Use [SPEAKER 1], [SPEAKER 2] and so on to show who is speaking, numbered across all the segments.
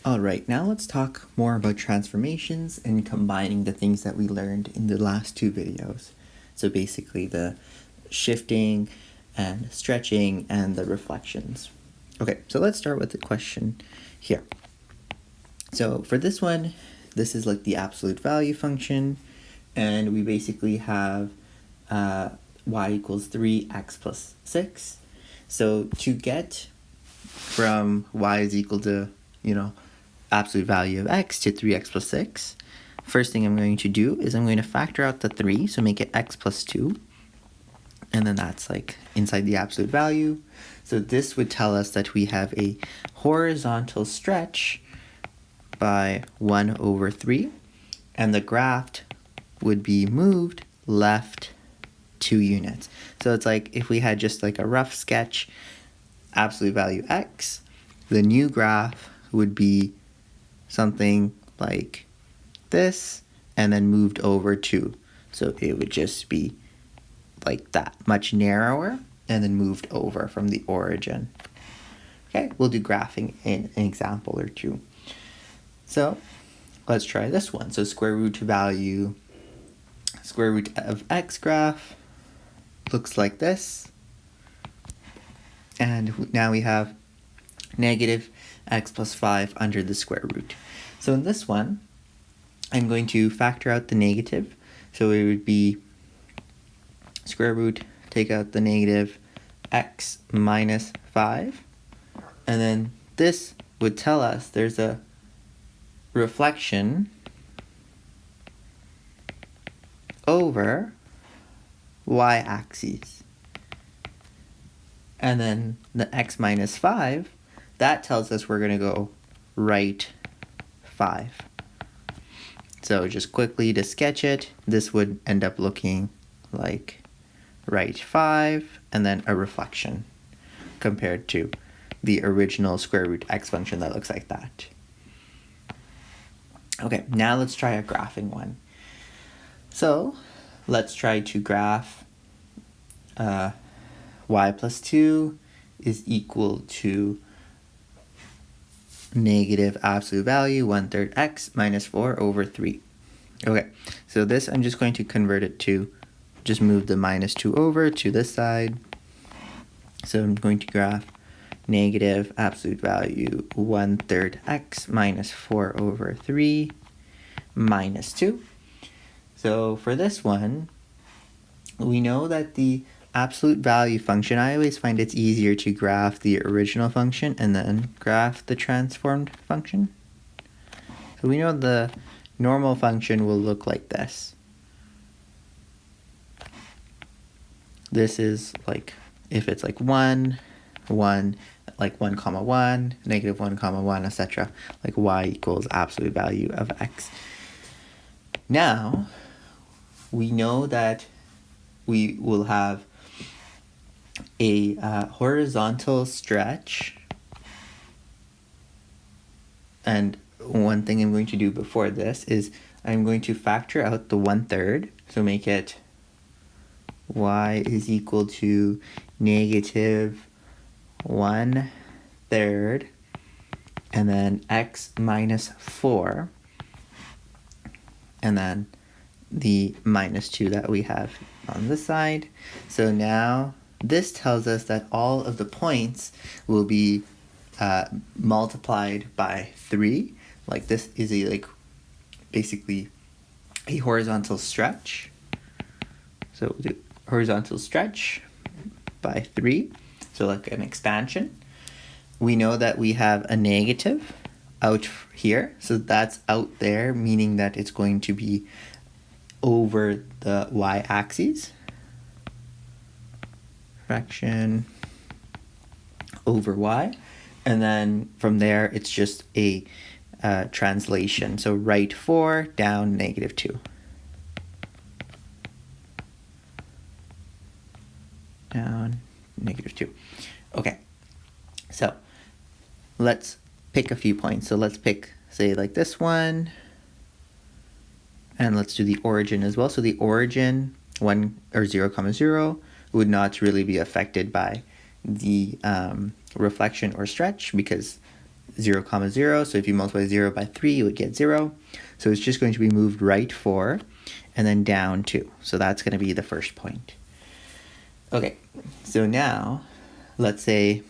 [SPEAKER 1] Alright, now let's talk more about transformations and combining the things that we learned in the last two videos. So basically the shifting and stretching and the reflections. Okay, so let's start with the question here. So for this one, this is like the absolute value function, and we basically have y equals 3x plus 6. So to get from y is equal to, absolute value of x to 3x plus 6, first thing I'm going to do is I'm going to factor out the 3, so make it x plus 2. And then that's like inside the absolute value. So this would tell us that we have a horizontal stretch by 1 over 3. And the graph would be moved left 2 units. So it's like if we had just like a rough sketch, absolute value x, the new graph would be something like this, and then moved over 2. So it would just be like that, much narrower, and then moved over from the origin. Okay, we'll do graphing in an example or two. So let's try this one. So square root of x graph looks like this. And now we have negative x plus 5 under the square root. So in this one, I'm going to factor out the negative. So it would be square root, take out the negative x minus 5. And then this would tell us there's a reflection over y-axis. And then the x minus 5, that tells us we're going to go right 5. So just quickly to sketch it, this would end up looking like right 5 and then a reflection compared to the original square root x function that looks like that. Okay, now let's try a graphing one. So let's try to graph y plus 2 is equal to negative absolute value 1/3 x minus 4 over 3. Okay, so this I'm just going to convert it to just move the minus 2 over to this side. So I'm going to graph negative absolute value 1/3 x minus 4 over 3 minus 2. So for this one, we know that the absolute value function, I always find it's easier to graph the original function and then graph the transformed function. So we know the normal function will look like this. This is like, if it's like 1, 1, like 1 comma 1, negative 1 comma 1, etc. Like y equals absolute value of x. Now, we know that we will have a horizontal stretch. And one thing I'm going to do before this is I'm going to factor out the 1/3. So make it y is equal to negative 1/3 and then x minus 4 and then the minus 2 that we have on this side. So now this tells us that all of the points will be multiplied by 3. Like this is basically a horizontal stretch. So we'll do horizontal stretch by 3. So like an expansion. We know that we have a negative out here. So that's out there, meaning that it's going to be over the y-axis. Fraction over y. And then from there, it's just a translation. So right 4, down negative 2. Down negative 2. Okay, so let's pick a few points. So let's pick, say, like this one. And let's do the origin as well. So the origin, 1 or 0, 0, would not really be affected by the reflection or stretch because 0, comma 0. So if you multiply 0 by 3, you would get 0. So it's just going to be moved right 4 and then down 2. So that's going to be the first point. Okay, so now let's say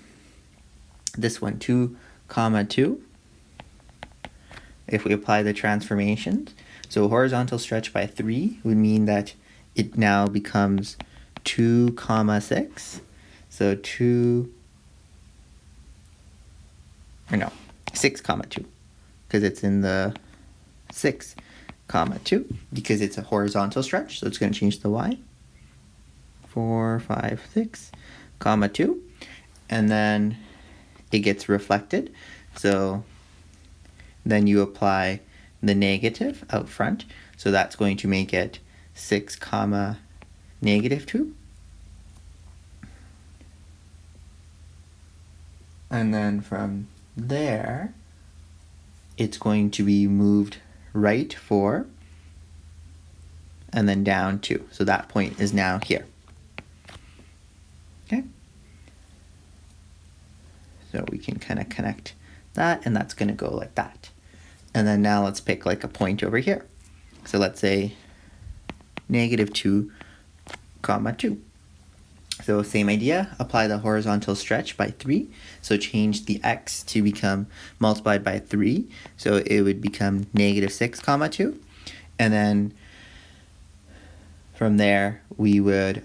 [SPEAKER 1] this one, 2, comma 2. If we apply the transformations, so horizontal stretch by 3 would mean that it now becomes 2, comma 6. So 6, comma 2, because it's in the 6, comma 2, because it's a horizontal stretch, so it's going to change the y. 4, 5, 6, comma 2, and then it gets reflected, so then you apply the negative out front, so that's going to make it 6, comma negative 2. And then from there, it's going to be moved right 4 and then down 2. So that point is now here. Okay? So we can kind of connect that, and that's going to go like that. And then now let's pick like a point over here. So let's say negative 2, comma 2. So same idea, apply the horizontal stretch by 3. So change the x to become multiplied by 3. So it would become negative 6, comma 2. And then from there, we would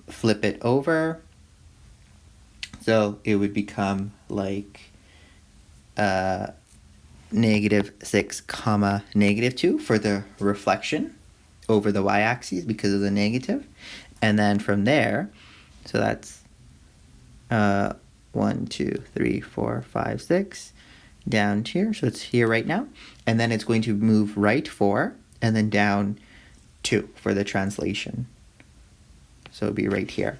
[SPEAKER 1] flip it over. So it would become like negative 6, comma negative 2 for the reflection over the y-axis because of the negative. And then from there, so that's 1, 2, 3, 4, 5, 6 down here. So it's here right now. And then it's going to move right 4 and then down 2 for the translation. So it'll be right here.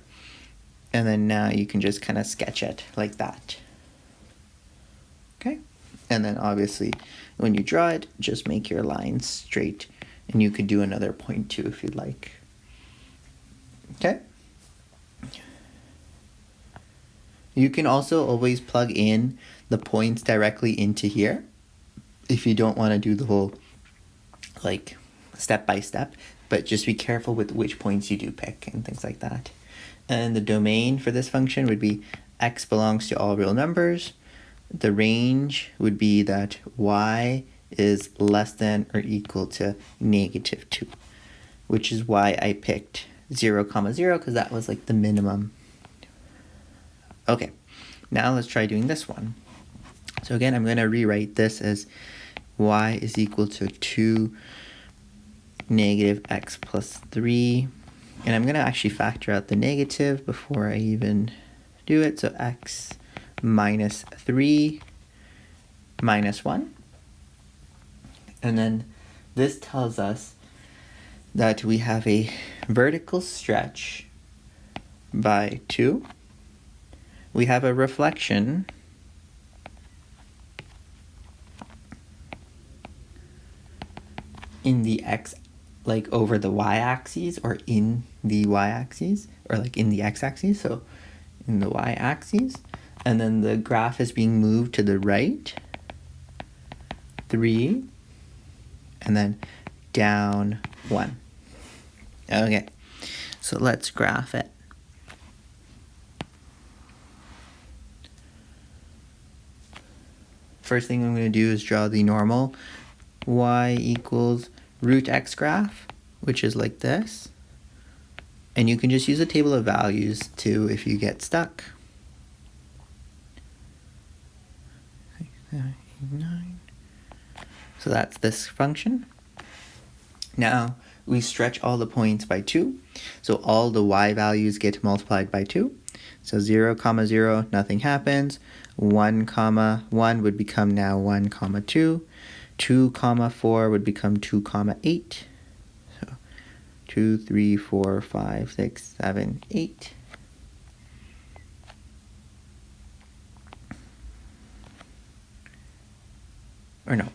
[SPEAKER 1] And then now you can just kind of sketch it like that. Okay? And then obviously when you draw it, just make your lines straight. And you could do another point too if you'd like. Okay? You can also always plug in the points directly into here if you don't want to do the whole like step by step, but just be careful with which points you do pick and things like that. And the domain for this function would be x belongs to all real numbers. The range would be that y is less than or equal to negative 2, which is why I picked 0, comma 0, because that was like the minimum. Okay, now let's try doing this one. So again, I'm going to rewrite this as y is equal to 2 negative x plus 3. And I'm going to actually factor out the negative before I even do it. So x minus 3 minus 1. And then this tells us that we have a vertical stretch by 2. We have a reflection in the x, like over the y-axis or in the y-axis, or like in the x-axis, so in the y-axis. And then the graph is being moved to the right, 3, and then down 1. Okay, so let's graph it. First thing I'm going to do is draw the normal y equals root x graph, which is like this. And you can just use a table of values too if you get stuck. 6, 7, 8, 9. So that's this function. Now we stretch all the points by 2. So all the y values get multiplied by 2. So 0, comma 0, nothing happens. 1, comma 1 would become now 1, comma 2. 2, comma 4 would become 2, comma 8. So 2, 3, 4, 5, 6, 7, 8. Or no,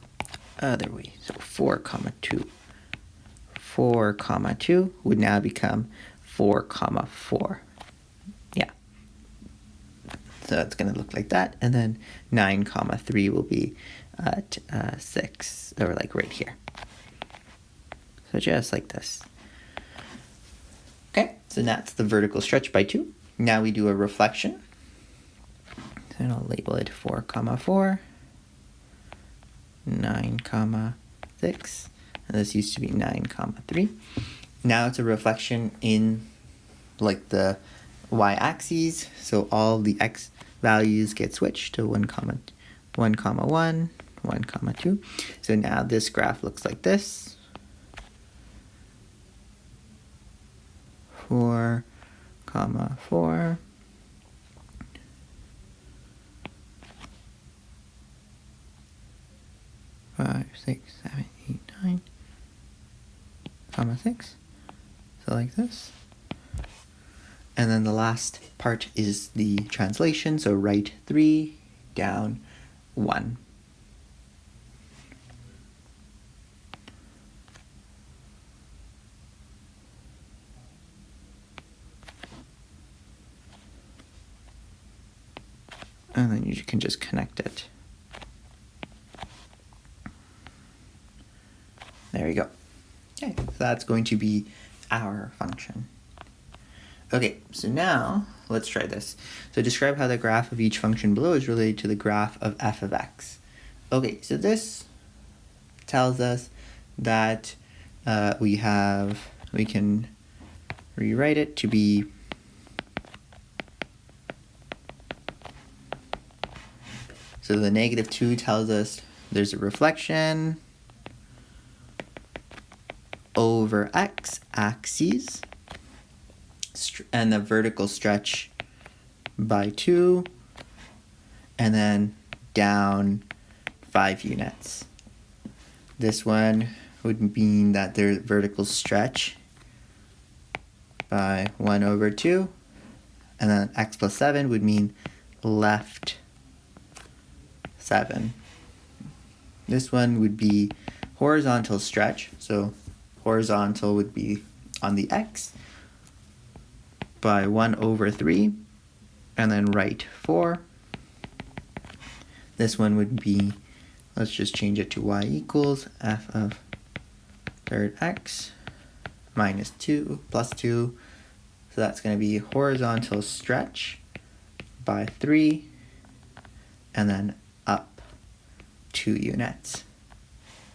[SPEAKER 1] other way. So 4, comma 2. 4, comma 2 would now become 4, comma 4. Yeah. So it's going to look like that. And then 9 comma 3 will be at 6, or like right here. So just like this. Okay, so that's the vertical stretch by 2. Now we do a reflection. So I'll label it 4 comma 4, 9 comma 6, and this used to be 9 comma 3. Now it's a reflection in like the y-axis, so all the x values get switched to 1 comma 1, 1 comma 2. So now this graph looks like this. 4 comma 4, 5, 6, 7, 8, 9, comma 6. So like this. And then the last part is the translation. So write 3, down 1. And then you can just connect it. There you go. Okay, so that's going to be our function. Okay, so now let's try this. So describe how the graph of each function below is related to the graph of f of x. Okay, so this tells us that we can rewrite it to be so the -2 tells us there's a reflection over x-axis and the vertical stretch by 2 and then down 5 units. This one would mean that their vertical stretch by 1 over 2, and then x plus 7 would mean left 7. This one would be horizontal stretch, so horizontal would be on the x by 1 over 3, and then right 4. This one would be, let's just change it to y equals f of third x minus 2 plus 2. So that's going to be horizontal stretch by 3, and then up 2 units.